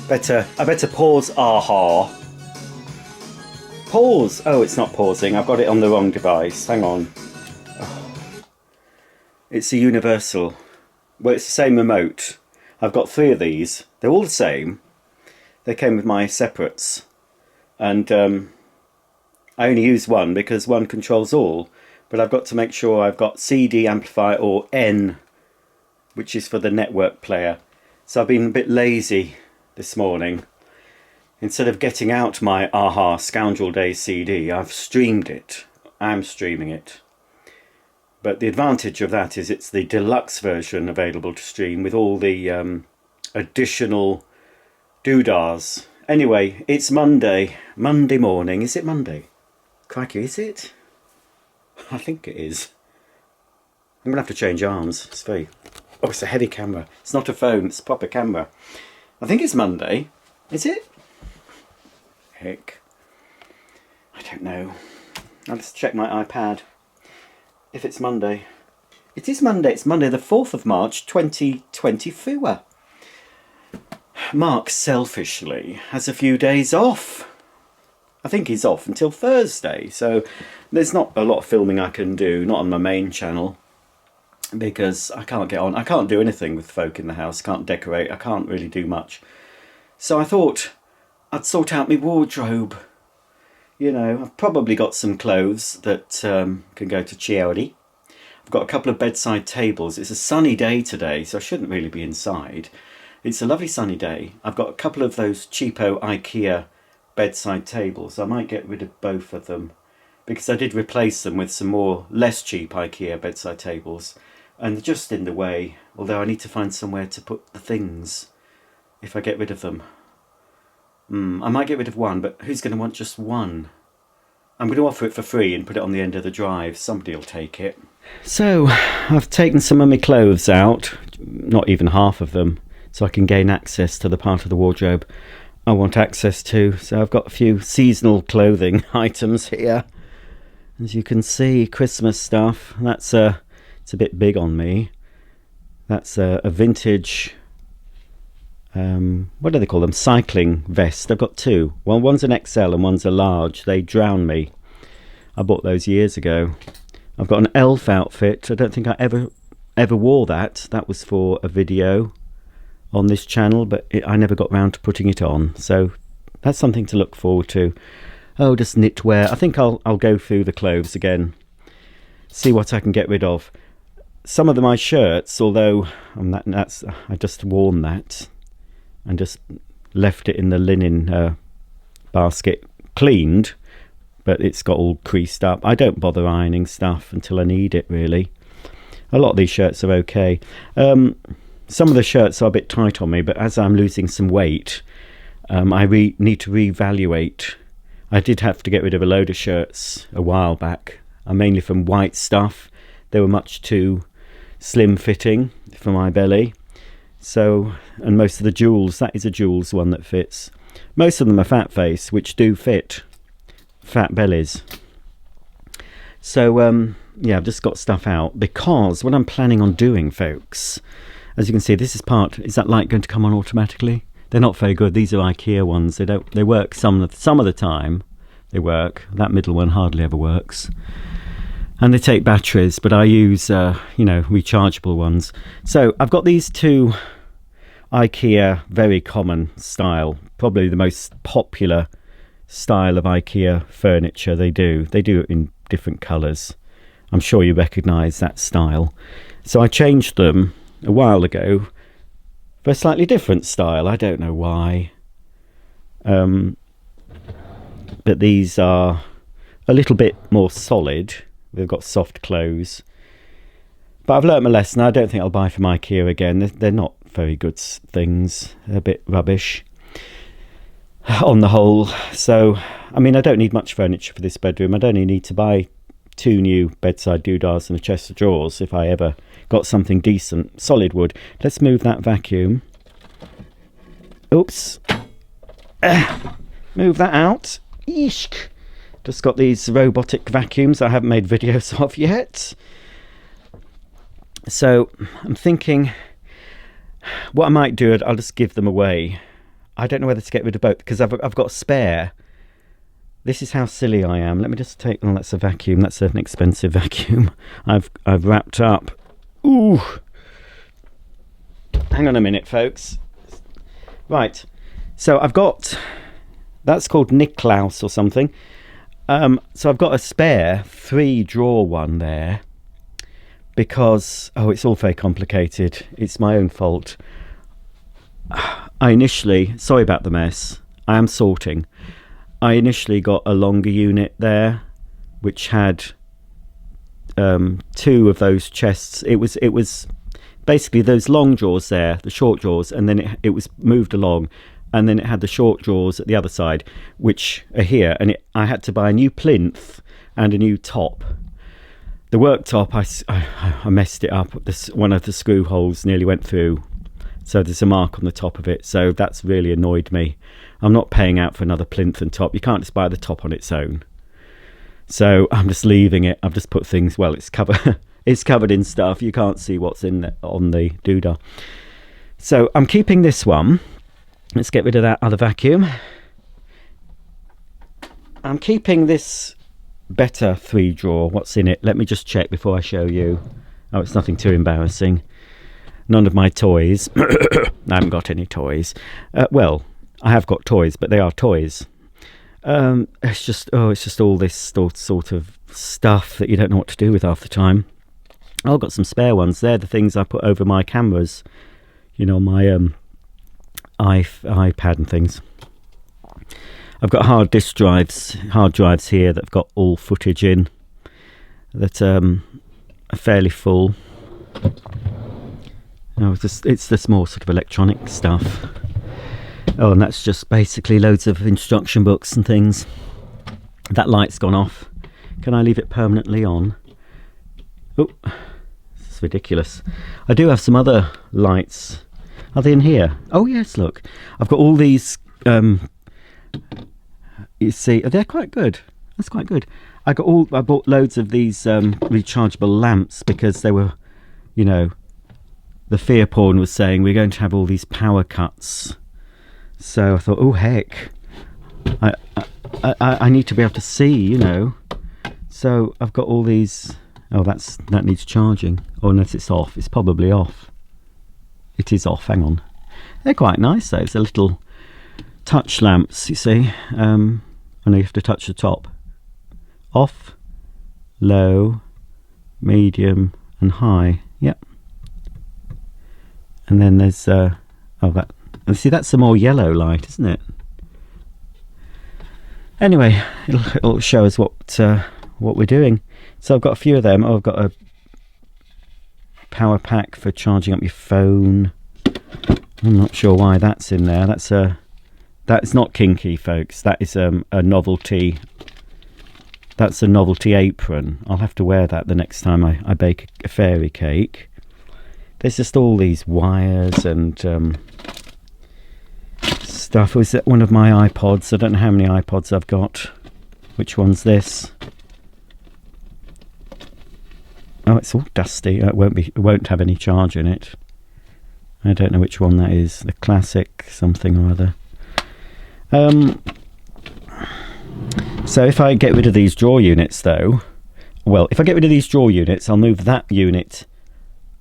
I better pause. Aha. Pause. Oh, it's not pausing. I've got it on the wrong device. Hang on. Oh. It's a universal. Well, it's the same remote. I've got 3 of these. They're all the same. They came with my separates. And I only use one because one controls all. But I've got to make sure I've got CD amplifier or N, which is for the network player. So I've been a bit lazy this morning. Instead of getting out my Aha Scoundrel Days CD, I've streamed it. I'm streaming it. But the advantage of that is it's the deluxe version available to stream with all the additional doodahs. Anyway, it's Monday morning. Is it Monday? Crikey, is it? I think it is. I'm going to have to change arms. It's very... Oh, it's a heavy camera. It's not a phone, it's a proper camera. I think it's Monday. Is it? Heck. I don't know. I'll just check my iPad. If it's Monday. It is Monday. It's Monday the 4th of March 2024. Mark selfishly has a few days off. I think he's off until Thursday, so there's not a lot of filming I can do, not on my main channel, because I can't get on. I can't do anything with folk in the house, can't decorate, I can't really do much. So I thought I'd sort out my wardrobe. You know, I've probably got some clothes that can go to charity. I've got a couple of bedside tables. It's a sunny day today, so I shouldn't really be inside. It's a lovely sunny day. I've got a couple of those cheapo IKEA bedside tables. I might get rid of both of them because I did replace them with some more less cheap IKEA bedside tables, and they're just in the way, although I need to find somewhere to put the things if I get rid of them. I might get rid of one, but who's going to want just one? I'm going to offer it for free and put it on the end of the drive. Somebody will take it. So I've taken some of my clothes out, not even half of them, so I can gain access to the part of the wardrobe I want access to. So I've got a few seasonal clothing items here. As you can see, Christmas stuff. It's a bit big on me. That's a vintage, what do they call them? Cycling vest. I've got 2. Well, one's an XL and one's a large. They drown me. I bought those years ago. I've got an elf outfit. I don't think I ever wore that. That was for a video on this channel, but I never got round to putting it on, so that's something to look forward to. Oh, just knitwear. I think I'll go through the clothes again, see what I can get rid of. Some of my shirts, although I just worn that and just left it in the linen basket cleaned, but it's got all creased up. I don't bother ironing stuff until I need it, really. A lot of these shirts are okay. Some of the shirts are a bit tight on me, but as I'm losing some weight, I need to reevaluate. I did have to get rid of a load of shirts a while back, mainly from white stuff. They were much too slim fitting for my belly. So, and most of the jewels, that is a jewels one that fits. Most of them are fat face, which do fit fat bellies. So, yeah, I've just got stuff out because what I'm planning on doing, folks, as you can see, this is is that light going to come on automatically? They're not very good. These are IKEA ones. They work some of the time. They work. That middle one hardly ever works. And they take batteries, but I use, rechargeable ones. So I've got these 2 IKEA, very common style, probably the most popular style of IKEA furniture they do. They do it in different colours. I'm sure you recognise that style. So I changed them a while ago for a slightly different style. I don't know why. But these are a little bit more solid. They've got soft clothes. But I've learnt my lesson. I don't think I'll buy from IKEA again. They're not very good things. They're a bit rubbish on the whole. So, I mean, I don't need much furniture for this bedroom. I'd only need to buy 2 new bedside doodahs and a chest of drawers if I ever got something decent. Solid wood. Let's move that vacuum. Oops. Move that out. Eesh. Just got these robotic vacuums I haven't made videos of yet. So I'm thinking what I might do, I'll just give them away. I don't know whether to get rid of both because I've got a spare. This is how silly I am. Let me just take... Oh, that's a vacuum. That's an expensive vacuum. I've wrapped up. Ooh. Hang on a minute, folks. Right. So I've got... That's called Niklaus or something. So I've got a spare 3-drawer one there because... Oh, it's all very complicated. It's my own fault. I initially... Sorry about the mess. I am sorting. I initially got a longer unit there, which had 2 of those chests. It was basically those long drawers there, the short drawers, and then it was moved along, and then it had the short drawers at the other side, which are here. And I had to buy a new plinth and a new top. The worktop, I messed it up. One of the screw holes nearly went through, so there's a mark on the top of it. So that's really annoyed me. I'm not paying out for another plinth and top. You can't just buy the top on its own. So I'm just leaving it. I've just put things... Well, it's covered. It's covered in stuff. You can't see what's in there on the doodah. So I'm keeping this one. Let's get rid of that other vacuum. I'm keeping this better 3-drawer. What's in it? Let me just check before I show you. Oh, it's nothing too embarrassing. None of my toys. I haven't got any toys. Well... I have got toys, but they are toys. It's just all this sort of stuff that you don't know what to do with half the time. I've got some spare ones. They're the things I put over my cameras, you know, my iPad and things. I've got hard drives here that've got all footage in that are fairly full. No, it's the small sort of electronic stuff. Oh, and that's just basically loads of instruction books and things. That light's gone off. Can I leave it permanently on? Oh, this is ridiculous. I do have some other lights. Are they in here? Oh, yes, look. I've got all these... you see, they're quite good. That's quite good. I bought loads of these rechargeable lamps because they were, you know... The fear porn was saying we're going to have all these power cuts. So I thought, oh heck, I need to be able to see, you know. So I've got all these. Oh, that needs charging. Oh, unless it's off. It's probably off. It is off. Hang on. They're quite nice though. It's a little touch lamps, you see. And you have to touch the top. Off, low, medium, and high. Yep. And then there's that. And see, that's some more yellow light, isn't it? Anyway, it'll show us what we're doing. So I've got a few of them. Oh, I've got a power pack for charging up your phone. I'm not sure why that's in there. That's not kinky, folks. That is a novelty. That's a novelty apron. I'll have to wear that the next time I bake a fairy cake. There's just all these wires and stuff. Was that one of my iPods? I don't know how many iPods I've got. Which one's this? Oh, it's all dusty. It won't have any charge in it. I don't know which one that is. The classic something or other. So if I get rid of these drawer units though, well, if I get rid of these drawer units, I'll move that unit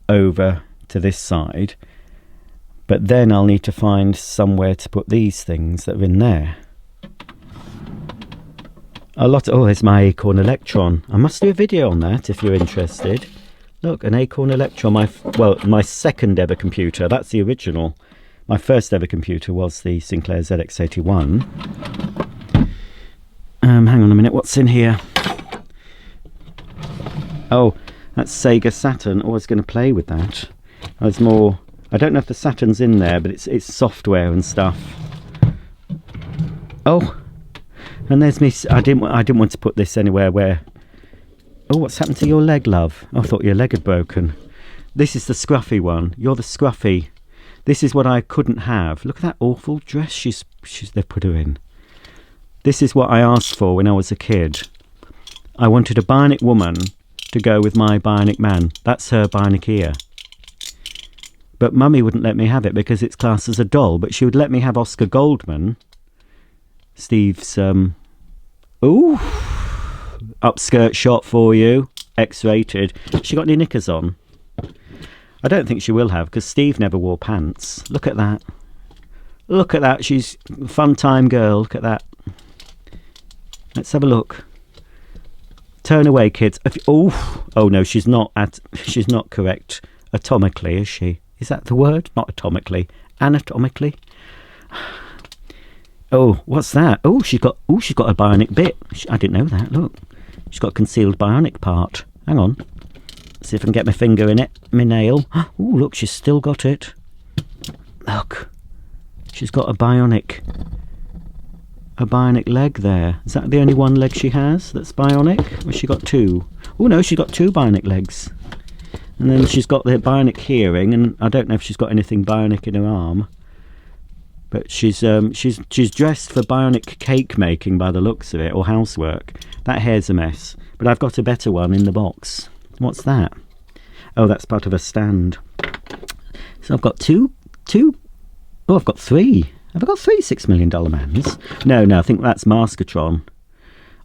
over to this side, but then I'll need to find somewhere to put these things that are in there. Oh, there's my Acorn Electron. I must do a video on that if you're interested. Look, an Acorn Electron, my second ever computer. That's the original. My first ever computer was the Sinclair ZX81. Hang on a minute, what's in here? Oh, that's Sega Saturn. Oh, I was going to play with that. There's more. I don't know if the Saturn's in there, but it's software and stuff. Oh, and there's me. I didn't want to put this anywhere where. Oh, what's happened to your leg, love? I thought your leg had broken. This is the scruffy one. You're the scruffy. This is what I couldn't have. Look at that awful dress they've put her in. This is what I asked for when I was a kid. I wanted a bionic woman to go with my bionic man. That's her bionic ear. But Mummy wouldn't let me have it because it's classed as a doll. But she would let me have Oscar Goldman, Steve's ooh, upskirt shot for you, X-rated. She got any knickers on? I don't think she will have, because Steve never wore pants. Look at that. Look at that. She's a fun time girl. Look at that. Let's have a look. Turn away, kids. Oh no, she's not correct atomically, is she? Is that the word? Not atomically. Anatomically. Oh, what's that? Oh, she's got a bionic bit. I didn't know that. Look, she's got a concealed bionic part. Hang on. See if I can get my finger in it. My nail. Oh, look, she's still got it. Look, she's got a bionic leg there. Is that the only one leg she has that's bionic? Or has she got two? Oh no, she's got two bionic legs. And then she's got the bionic hearing, and I don't know if she's got anything bionic in her arm. But she's dressed for bionic cake making by the looks of it, or housework. That hair's a mess. But I've got a better one in the box. What's that? Oh, that's part of a stand. So I've got two. Oh, I've got three. Have I got three $6 Million Mans? No, I think that's Maskatron.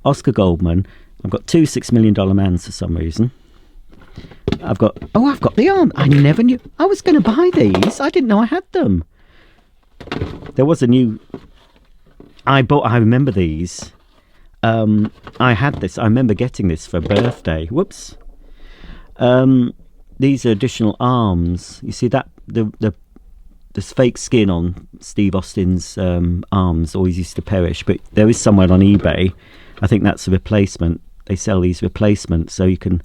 Oscar Goldman. I've got two $6 Million Mans for some reason. I've got the arm. I never knew. I was going to buy these. I didn't know I had them. There was a new... I remember these. I had this. I remember getting this for a birthday. Whoops. These are additional arms. You see that the fake skin on Steve Austin's arms always used to perish, but there is somewhere on eBay. I think that's a replacement. They sell these replacements, so you can...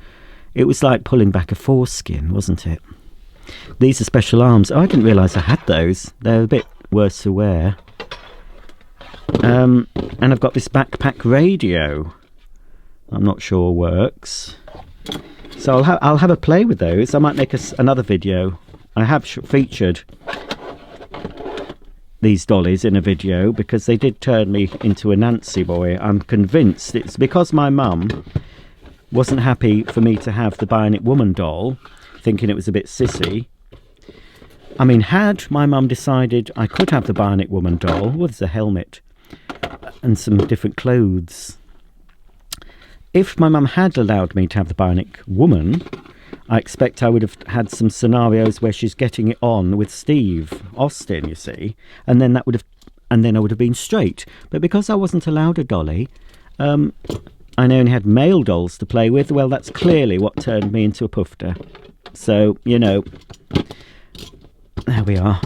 It was like pulling back a foreskin, wasn't it? These are special arms. Oh, I didn't realise I had those. They're a bit worse to wear. And I've got this backpack radio. I'm not sure works. So I'll have a play with those. I might make another video. I have featured these dollies in a video because they did turn me into a Nancy boy. I'm convinced it's because my mum wasn't happy for me to have the Bionic Woman doll, thinking it was a bit sissy. I mean, had my mum decided I could have the Bionic Woman doll, well, there's a helmet and some different clothes. If my mum had allowed me to have the Bionic Woman, I expect I would have had some scenarios where she's getting it on with Steve Austin, you see, and then I would have been straight. But because I wasn't allowed a dolly, I only had male dolls to play with. Well, that's clearly what turned me into a pufter. So, you know, there we are.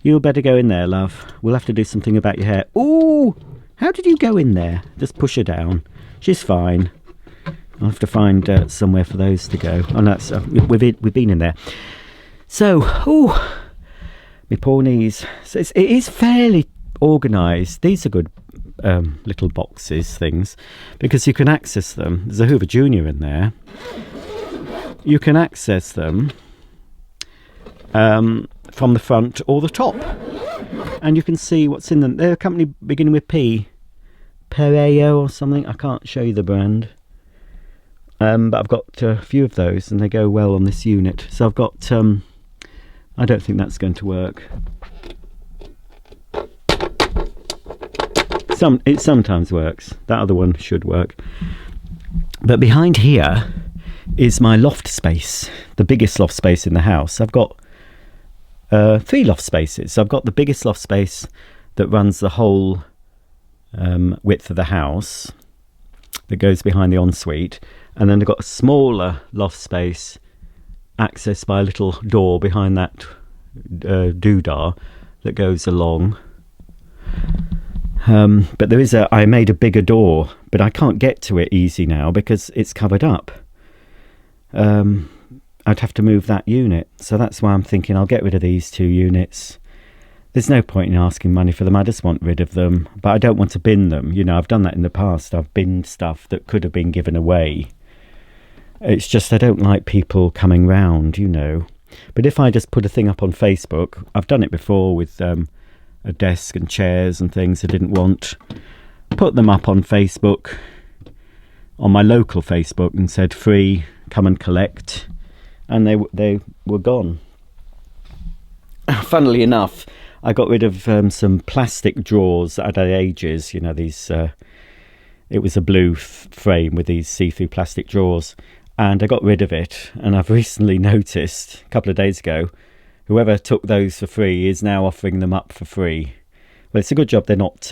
You better go in there, love. We'll have to do something about your hair. Ooh, how did you go in there? Just push her down. She's fine. I'll have to find somewhere for those to go. Oh, no, we've been in there. So, ooh, my poor knees. So it is fairly organised. These are good little boxes, things, because you can access them. There's a Hoover Junior in there. You can access them from the front or the top, and you can see what's in them. They're a company beginning with P, Pereo or something. I can't show you the brand, but I've got a few of those, and they go well on this unit. So I've got. I don't think that's going to work. It sometimes works. That other one should work. But behind here is my loft space, the biggest loft space in the house. I've got 3 loft spaces. So I've got the biggest loft space that runs the whole width of the house, that goes behind the ensuite, and then I've got a smaller loft space accessed by a little door behind that doodah that goes along. But there is I made a bigger door, but I can't get to it easy now because it's covered up. I'd have to move that unit, so that's why I'm thinking I'll get rid of these 2 units. There's no point in asking money for them. I just want rid of them, but I don't want to bin them. You know, I've done that in the past. I've binned stuff that could have been given away. It's just I don't like people coming round, you know. But if I just put a thing up on Facebook, I've done it before with a desk and chairs and things I didn't want, put them up on Facebook, on my local Facebook, and said free, come and collect, and they were gone. funnily enough, I got rid of some plastic drawers that I'd had ages. You know, these. It was a blue frame with these see-through plastic drawers, and I got rid of it. And I've recently noticed, a couple of days ago, whoever took those for free is now offering them up for free. Well, it's a good job they're not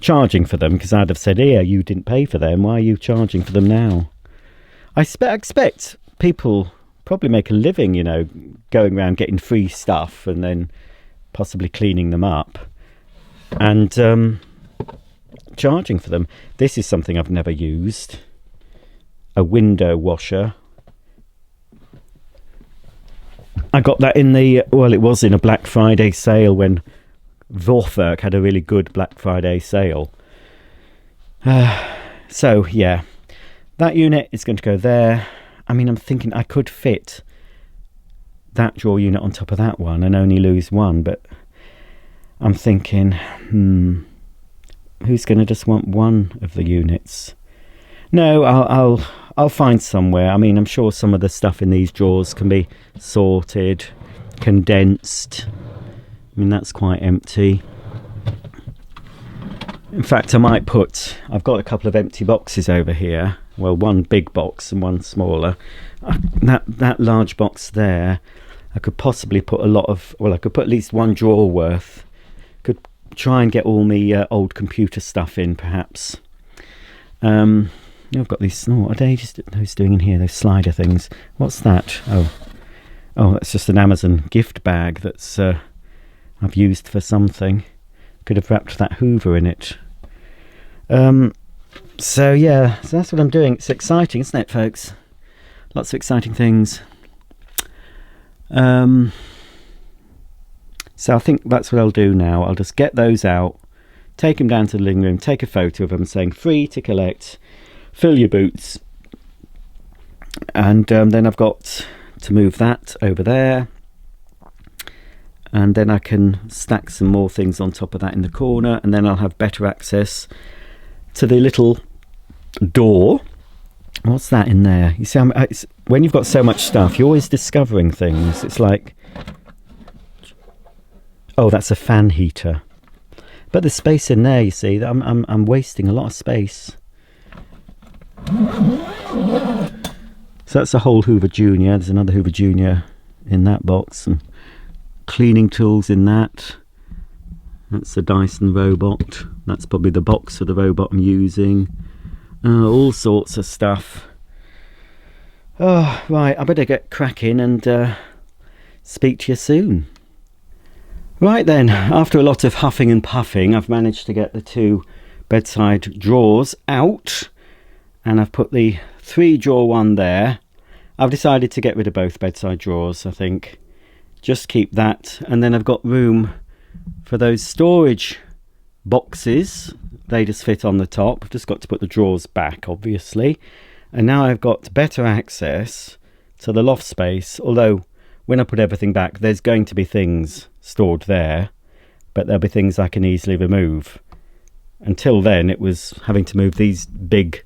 charging for them, because I'd have said, "Here, you didn't pay for them. Why are you charging for them now?" I expect people probably make a living, you know, going around getting free stuff and then possibly cleaning them up and charging for them. This is something I've never used. A window washer. I got that in the, well, it was in a Black Friday sale when Vorwerk had a really good Black Friday sale. So, yeah, that unit is going to go there. I mean, I'm thinking I could fit that drawer unit on top of that one and only lose one, but I'm thinking, who's going to just want one of the units? No, I'll find somewhere. I mean, I'm sure some of the stuff in these drawers can be sorted, condensed. I mean, that's quite empty. In fact, I might I've got a couple of empty boxes over here. Well, one big box and one smaller. That large box there, I could possibly put I could put at least one drawer worth. Could try and get all my old computer stuff in, perhaps. I've got these, what are they just those doing in here, those slider things? What's that? Oh, that's just an Amazon gift bag that's I've used for something. Could have wrapped that Hoover in it. So yeah, so that's what I'm doing. It's exciting, isn't it, folks? Lots of exciting things. So I think that's what I'll do now. I'll just get those out, take them down to the living room, take a photo of them saying free to collect, fill your boots, and then I've got to move that over there, and then I can stack some more things on top of that in the corner, and then I'll have better access to the little door. What's that in there? You see, when you've got so much stuff, you're always discovering things. It's like, oh, that's a fan heater. But there's space in there, you see. I'm wasting a lot of space. So that's a whole Hoover Junior. There's another Hoover Junior in that box, and cleaning tools in that. That's a Dyson robot. That's probably the box for the robot I'm using. All sorts of stuff. Oh, right, I better get cracking and speak to you soon. Right then, after a lot of huffing and puffing, I've managed to get the 2 bedside drawers out, and I've put the 3-drawer one there. I've decided to get rid of both bedside drawers, I think. Just keep that, and then I've got room for those storage boxes. They just fit on the top. I've just got to put the drawers back, obviously. And now I've got better access to the loft space, although when I put everything back, there's going to be things stored there, but there'll be things I can easily remove. Until then, it was having to move these big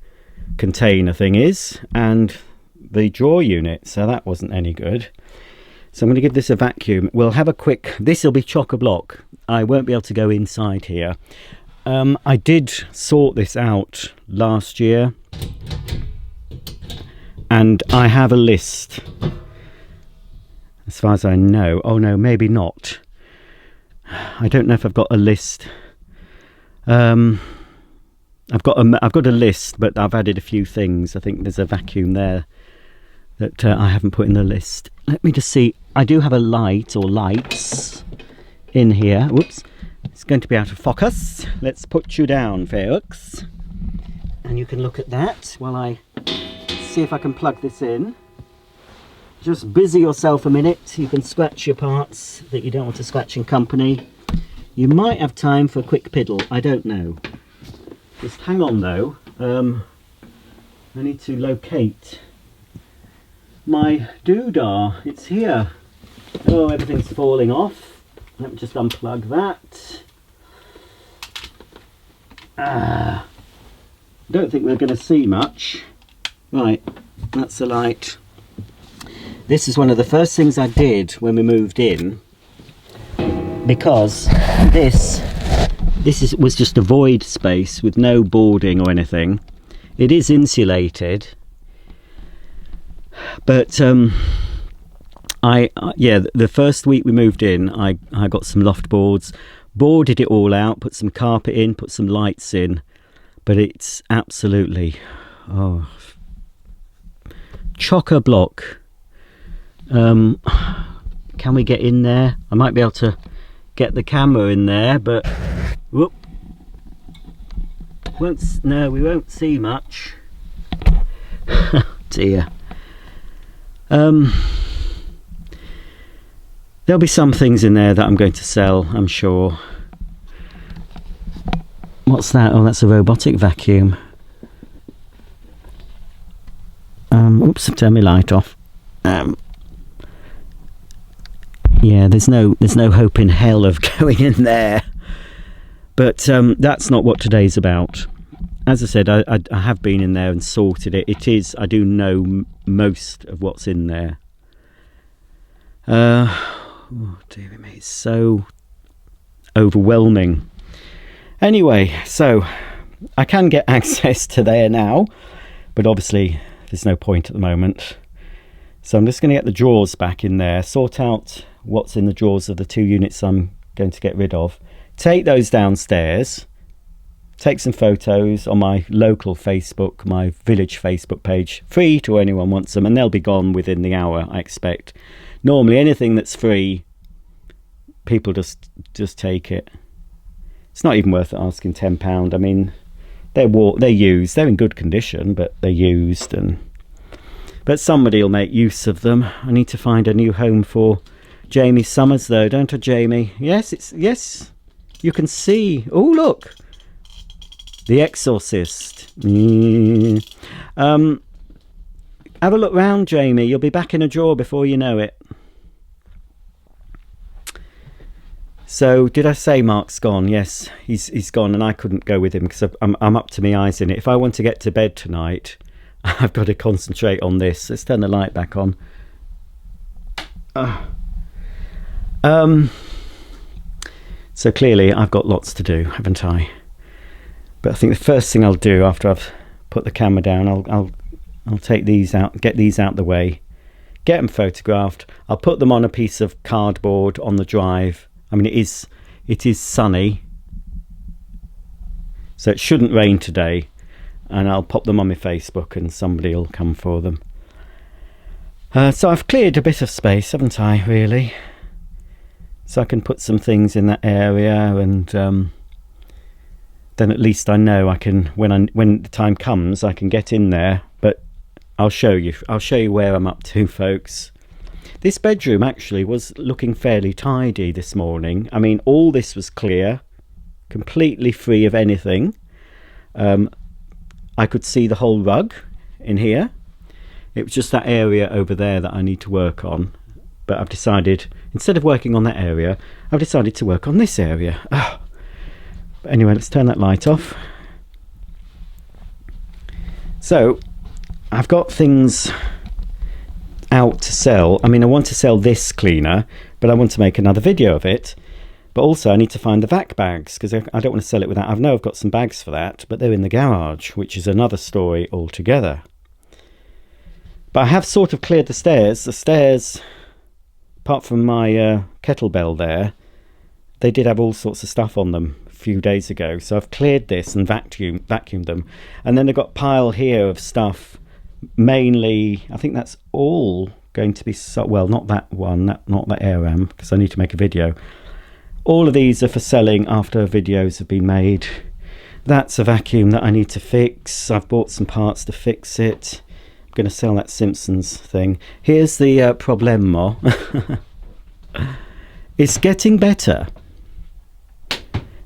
container thingies and the drawer unit, so that wasn't any good. So I'm going to give this a vacuum. We'll have a quick, this will be chock-a-block. I won't be able to go inside here. I did sort this out last year, and I have a list, as far as I know. Oh no, maybe not. I don't know if I've got a list. I've got a list, but I've added a few things. I think there's a vacuum there that I haven't put in the list. Let me just see. I do have a light, or lights, in here. Whoops. It's going to be out of focus. Let's put you down, folks. And you can look at that while I see if I can plug this in. Just busy yourself a minute. You can scratch your parts that you don't want to scratch in company. You might have time for a quick piddle. I don't know. Just hang on though. I need to locate my doodah. It's here. Oh, everything's falling off. Let me just unplug that. Don't think we're going to see much. Right, that's the light. This is one of the first things I did when we moved in. because was just a void space with no boarding or anything. It is insulated, but the first week we moved in, I got some loft boards, boarded it all out, put some carpet in, put some lights in, but it's absolutely chock-a-block. Can we get in there? I might be able to get the camera in there, but whoop, we won't see much. Dear. There'll be some things in there that I'm going to sell, I'm sure. What's that? Oh, that's a robotic vacuum. Oops, turn my light off. Yeah, there's no hope in hell of going in there. But that's not what today's about. As I said, I have been in there and sorted it. I do know most of what's in there. Oh dear me, it's so overwhelming. Anyway, so I can get access to there now, but obviously there's no point at the moment. So I'm just going to get the drawers back in there, sort out what's in the drawers of the 2 units I'm going to get rid of, take those downstairs, take some photos on my local Facebook, my village Facebook page, free to anyone wants them, and they'll be gone within the hour, I expect. Normally anything that's free, people just take it. It's not even worth asking £10. I mean, they're used, they're in good condition, but they're used, but somebody will make use of them. I need to find a new home for Jamie Summers though, don't I, Jamie? Yes, you can see. Oh look, The Exorcist. Have a look round, Jamie. You'll be back in a drawer before you know it. So, did I say Mark's gone? Yes, he's gone, and I couldn't go with him because I'm up to my eyes in it. If I want to get to bed tonight, I've got to concentrate on this. Let's turn the light back on. So clearly I've got lots to do, haven't I? But I think the first thing I'll do after I've put the camera down, I'll take these out, get these out the way, get them photographed. I'll put them on a piece of cardboard on the drive. I mean, it is sunny, so it shouldn't rain today, and I'll pop them on my Facebook and somebody will come for them. So I've cleared a bit of space, haven't I, really? So I can put some things in that area, and then at least I know I can, when the time comes, I can get in there. But I'll show you where I'm up to, folks. This bedroom actually was looking fairly tidy this morning. I mean, all this was clear, completely free of anything. I could see the whole rug in here. It was just that area over there that I need to work on. But I've decided, instead of working on that area, I've decided to work on this area. Oh. But anyway, let's turn that light off. So, I've got things out to sell. I mean, I want to sell this cleaner, but I want to make another video of it. But also I need to find the vac bags, because I don't want to sell it without. I know I've got some bags for that, but they're in the garage, which is another story altogether. But I have sort of cleared the stairs. The stairs, apart from my kettlebell there, they did have all sorts of stuff on them a few days ago. So I've cleared this and vacuumed them. And then I've got a pile here of stuff. Mainly, I think that's all going to be, well, not that one, not that AirAm, because I need to make a video. All of these are for selling after videos have been made. That's a vacuum that I need to fix. I've bought some parts to fix it. I'm going to sell that Simpsons thing. Here's the problemo. It's getting better.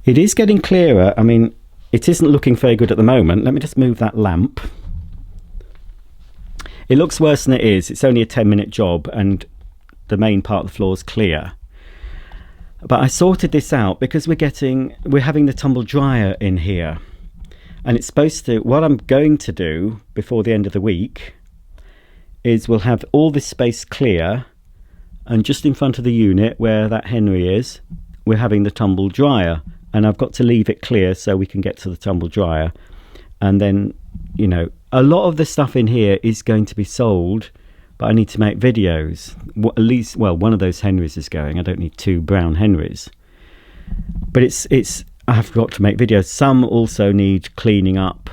It is getting clearer. I mean, it isn't looking very good at the moment. Let me just move that lamp. It looks worse than it is. It's only a 10-minute job and the main part of the floor is clear. But I sorted this out because we're having the tumble dryer in here. And it's supposed to, what I'm going to do before the end of the week is we'll have all this space clear, and just in front of the unit where that Henry is, we're having the tumble dryer, and I've got to leave it clear so we can get to the tumble dryer. And then, you know, a lot of the stuff in here is going to be sold, but I need to make videos. At least, well, one of those Henrys is going. I don't need 2 brown Henrys. But I've got to make videos. Some also need cleaning up.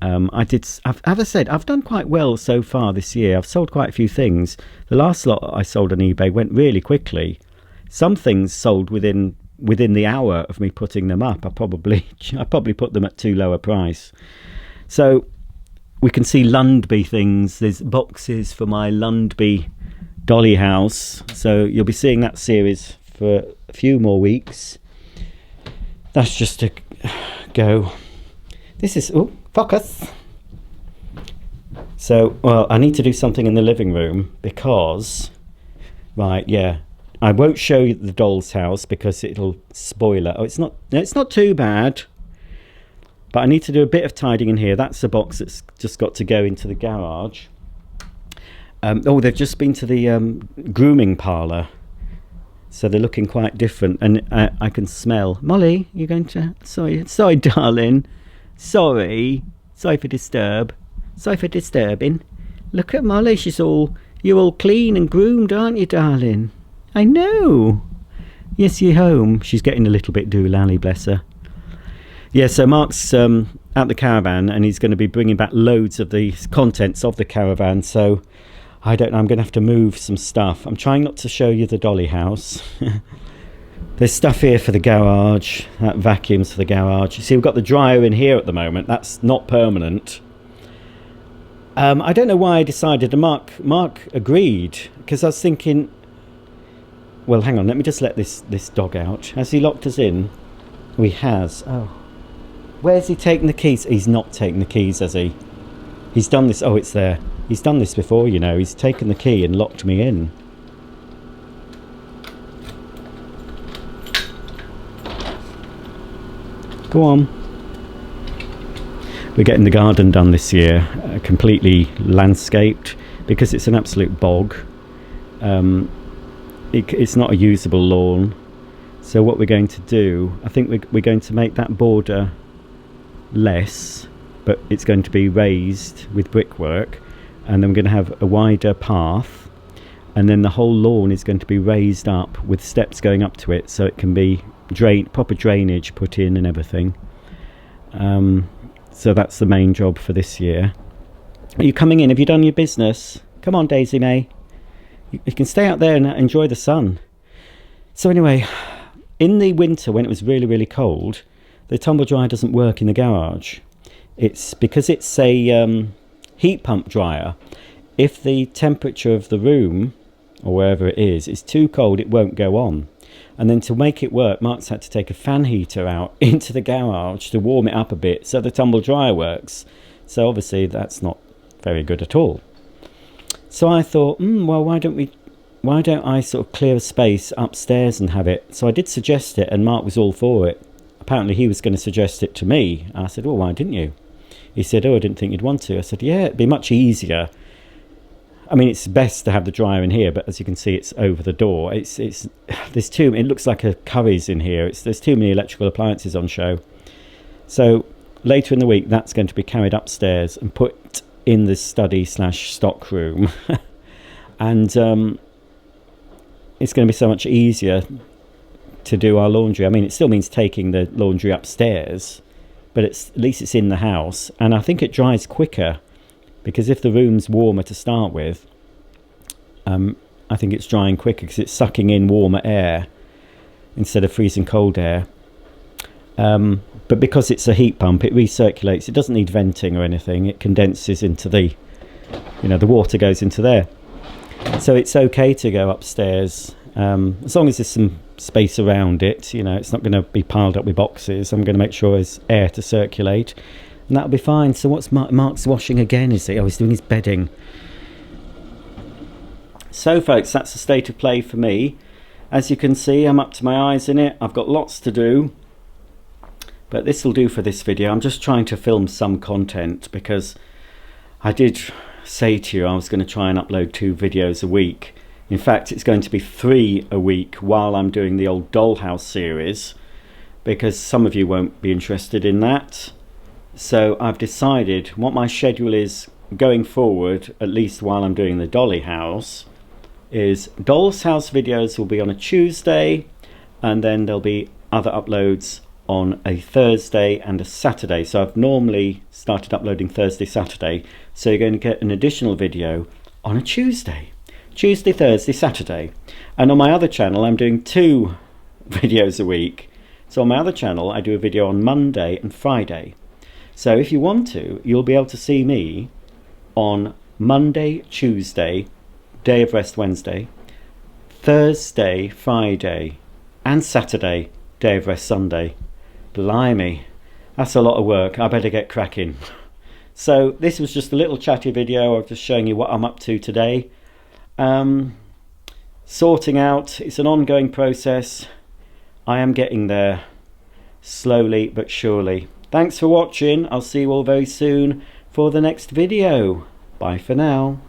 As I said, I've done quite well so far this year. I've sold quite a few things. The last lot I sold on eBay went really quickly. Some things sold within the hour of me putting them up. I probably put them at too low a price. So we can see Lundby things. There's boxes for my Lundby dolly house. So you'll be seeing that series for a few more weeks. That's just to go. This is, oh, focus. So, well, I need to do something in the living room because, right, yeah, I won't show you the doll's house because it'll spoil it. Oh, it's not too bad. But I need to do a bit of tidying in here. That's the box that's just got to go into the garage. Oh, they've just been to the grooming parlour. So they're looking quite different. And I can smell. Molly, you're going to... Sorry, darling. Sorry for disturbing. Look at Molly. You're all clean and groomed, aren't you, darling? I know. Yes, you're home. She's getting a little bit doolally, bless her. Yeah, so Mark's at the caravan and he's going to be bringing back loads of the contents of the caravan. So I don't know, I'm going to have to move some stuff. I'm trying not to show you the dolly house. There's stuff here for the garage, that vacuums for the garage. You see, we've got the dryer in here at the moment. That's not permanent. I don't know why I decided, and Mark agreed, because I was thinking, well, hang on, let me just let this dog out. Has he locked us in? Oh, he has. Oh. Where's he taken the keys? He's not taken the keys, has he? He's done this. Oh, it's there. He's done this before, you know. He's taken the key and locked me in. Go on. We're getting the garden done this year, completely landscaped, because it's an absolute bog. It's not a usable lawn. So what we're going to do, I think we're going to make that border less, but it's going to be raised with brickwork, and then we're going to have a wider path, and then the whole lawn is going to be raised up with steps going up to it, so it can be proper drainage put in and everything. So that's the main job for this year. Are you coming in? Have you done your business? Come on, Daisy May. You can stay out there and enjoy the sun. So anyway, in the winter when it was really, really cold, the tumble dryer doesn't work in the garage. It's because it's a heat pump dryer. If the temperature of the room, or wherever it is too cold, it won't go on. And then to make it work, Mark's had to take a fan heater out into the garage to warm it up a bit so the tumble dryer works. So obviously that's not very good at all. So I thought, well, why don't I sort of clear a space upstairs and have it? So I did suggest it, and Mark was all for it. Apparently he was going to suggest it to me. I said, well, why didn't you? He said, oh, I didn't think you'd want to. I said, yeah, it'd be much easier. I mean, it's best to have the dryer in here, but as you can see, it's over the door. It looks like a Curry's in here. There's too many electrical appliances on show. So later in the week, that's going to be carried upstairs and put in the study/stock room. And it's going to be so much easier to do our laundry. I mean, it still means taking the laundry upstairs, but at least it's in the house. And I think it dries quicker, because if the room's warmer to start with, I think it's drying quicker because it's sucking in warmer air instead of freezing cold air. But because it's a heat pump, it recirculates. It doesn't need venting or anything. It condenses into the water goes into there. So it's okay to go upstairs, as long as there's some space around it. It's not going to be piled up with boxes. I'm going to make sure there's air to circulate, and that'll be fine. So what's Mark's washing again, is he? Oh, he's doing his bedding. So folks, that's the state of play for me. As you can see, I'm up to my eyes in it. I've got lots to do, but this will do for this video. I'm just trying to film some content, because I did say to you I was going to try and upload 2 videos a week, In fact, it's going to be 3 a week while I'm doing the old Dollhouse series, because some of you won't be interested in that. So I've decided what my schedule is going forward, at least while I'm doing the Dolly House, is Doll's House videos will be on a Tuesday, and then there'll be other uploads on a Thursday and a Saturday. So I've normally started uploading Thursday, Saturday, so you're going to get an additional video on a Tuesday, Thursday, Saturday. And on my other channel I'm doing 2 videos a week. So on my other channel I do a video on Monday and Friday. So if you want to, you'll be able to see me on Monday, Tuesday, Day of Rest Wednesday, Thursday, Friday, and Saturday, Day of Rest Sunday. Blimey, that's a lot of work. I better get cracking. So this was just a little chatty video of just showing you what I'm up to today. Sorting out, it's an ongoing process. I am getting there, slowly but surely. Thanks for watching. I'll see you all very soon for the next video. Bye for now.